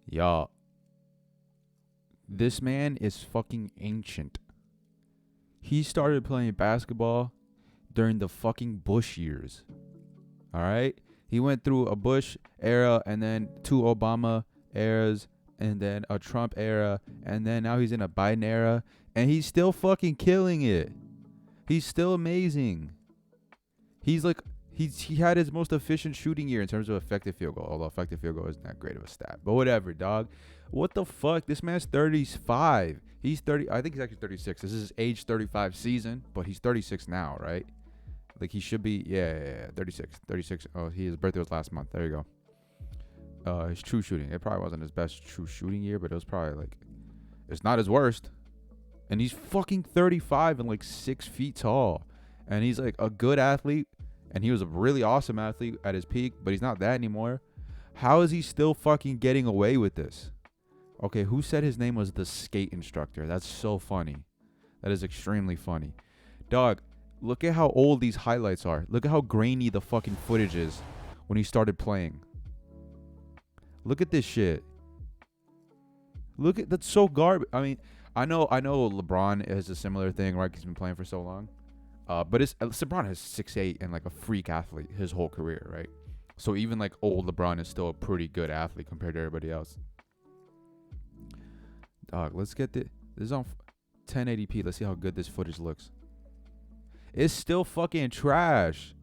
Y'all, this man is fucking ancient. He started playing basketball during the fucking Bush years. All right? He went through a Bush era and then two Obama eras and then a Trump era and then now he's in a Biden era and he's still fucking killing it. He's still amazing. He's like he had his most efficient shooting year in terms of effective field goal, although effective field goal isn't that great of a stat. But whatever, dog. What the fuck? This man's 35. He's 30. I think he's actually 36. This is his age 35 season, but he's 36 now, right? Like he should be, yeah, 36. 36. Oh, his birthday was last month. There you go. His true shooting. It probably wasn't his best true shooting year, but it was probably like, it's not his worst. And he's fucking 35 and like 6 feet tall. And he's like a good athlete. And he was a really awesome athlete at his peak, but he's not that anymore. How is he still fucking getting away with this? Okay, who said his name was the skate instructor? That's so funny. That is extremely funny. Dog, look at how old these highlights are. Look at how grainy the fucking footage is when he started playing. Look at this shit. Look at, that's so garbage. I mean, I know LeBron has a similar thing, right? He's been playing for so long. But LeBron is 6'8" and like a freak athlete his whole career, right? So even like old LeBron is still a pretty good athlete compared to everybody else. Dog, let's get this is on 1080p. Let's see how good this footage looks. It's still fucking trash.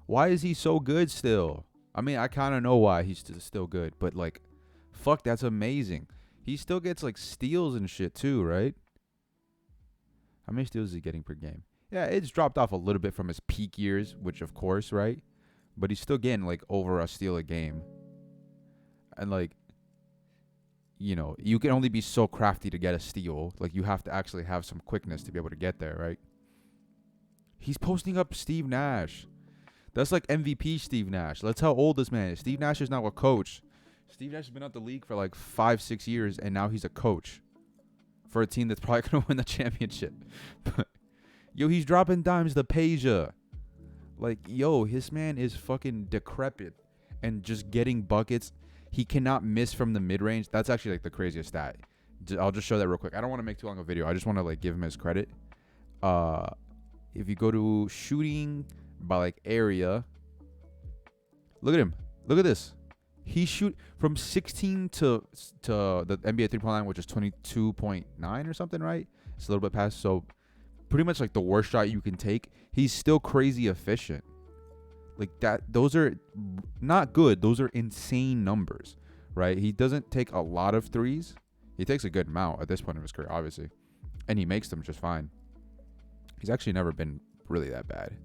Why is he so good still? I mean, I kind of know why he's still good, but like, fuck, that's amazing. He still gets like steals and shit too, right? How many steals is he getting per game? Yeah, it's dropped off a little bit from his peak years, which of course, right? But he's still getting like over a steal a game. And like, you know, you can only be so crafty to get a steal. Like you have to actually have some quickness to be able to get there, right? He's posting up Steve Nash. That's like MVP Steve Nash. That's how old this man is. Steve Nash is now a coach. Steve Nash has been out the league for like 5-6 years, and now he's a coach for a team that's probably going to win the championship. Yo, he's dropping dimes to Peja. Like, yo, his man is fucking decrepit and just getting buckets. He cannot miss from the mid-range. That's actually like the craziest stat. I'll just show that real quick. I don't want to make too long a video. I just want to like give him his credit. If you go to shooting by like area, look at him. Look at this. He shoot from 16 to the NBA 3-point line, which is 22.9 or something, right? It's a little bit past. So pretty much like the worst shot you can take. He's still crazy efficient. Like that, those are not good. Those are insane numbers, right? He doesn't take a lot of threes. He takes a good amount at this point of his career, obviously. And he makes them just fine. He's actually never been really that bad.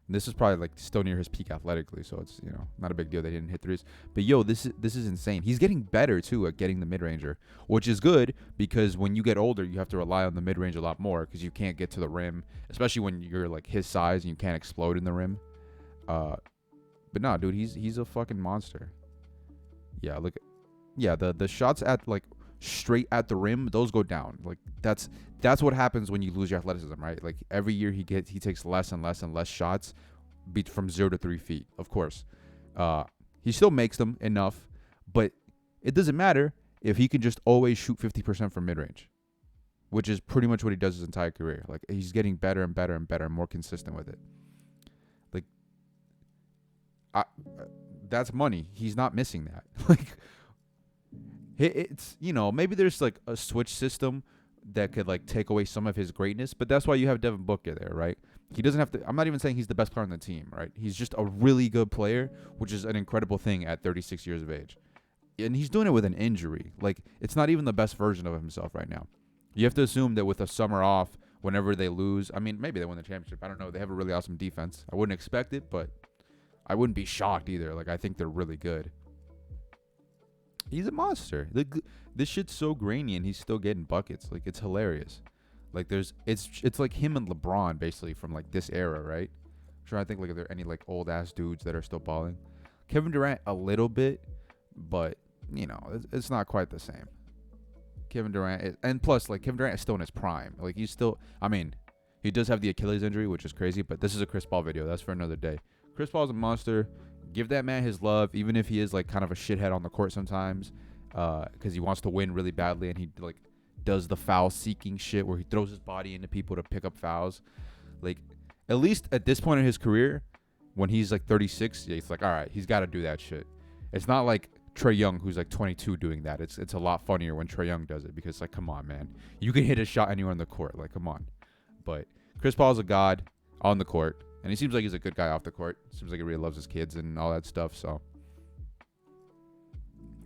And this is probably like still near his peak athletically, so it's, you know, not a big deal that he didn't hit threes. But yo, this is insane. He's getting better too at getting the mid-ranger, which is good because when you get older, you have to rely on the mid-range a lot more because you can't get to the rim, especially when you're like his size and you can't explode in the rim. But nah, dude, he's a fucking monster. Yeah, look, yeah, the shots at like straight at the rim, those go down. Like that's what happens when you lose your athleticism, right? Like every year he takes less and less and less shots from 0 to 3 feet. Of course, he still makes them enough, but it doesn't matter if he can just always shoot 50% from mid range, which is pretty much what he does his entire career. Like he's getting better and better and better and more consistent with it. Like, that's money. He's not missing that. Like, it's, you know, maybe there's like a switch system that could like take away some of his greatness, but that's why you have Devin Booker there, right? He doesn't have to. I'm not even saying he's the best player on the team, right? He's just a really good player, which is an incredible thing at 36 years of age. And he's doing it with an injury. Like, it's not even the best version of himself right now. You have to assume that with a summer off, whenever they lose, I mean, maybe they win the championship. I don't know. They have a really awesome defense. I wouldn't expect it, but I wouldn't be shocked either. Like, I think they're really good. He's a monster. This shit's so grainy, and he's still getting buckets. Like, it's hilarious. Like, it's like him and LeBron, basically, from, like, this era, right? I'm trying to think, like, if there are any, like, old-ass dudes that are still balling. Kevin Durant, a little bit, but, you know, it's not quite the same. Kevin Durant, and plus, like, Kevin Durant is still in his prime. Like, he's still, I mean, he does have the Achilles injury, which is crazy, but this is a Chris Paul video. That's for another day. Chris Paul's a monster. Give that man his love, even if he is like kind of a shithead on the court sometimes. because he wants to win really badly, and he like does the foul seeking shit where he throws his body into people to pick up fouls. Like, at least at this point in his career, when he's like 36, yeah, it's like, all right, he's got to do that shit. It's not like Trae Young, who's like 22, doing that. It's a lot funnier when Trae Young does it, because like, come on, man, you can hit a shot anywhere on the court. Like, come on. But Chris Paul's a god on the court, and he seems like he's a good guy off the court. Seems like he really loves his kids and all that stuff. So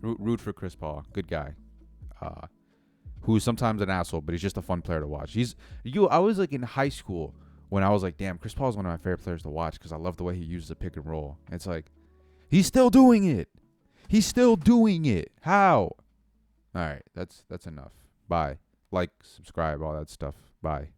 root for Chris Paul, good guy. Who's sometimes an asshole, but he's just a fun player to watch. I was like in high school when I was like, damn, Chris Paul's one of my favorite players to watch because I love the way he uses the pick and roll. And it's like, he's still doing it. He's still doing it. How? All right, that's enough. Bye. Like, subscribe, all that stuff. Bye.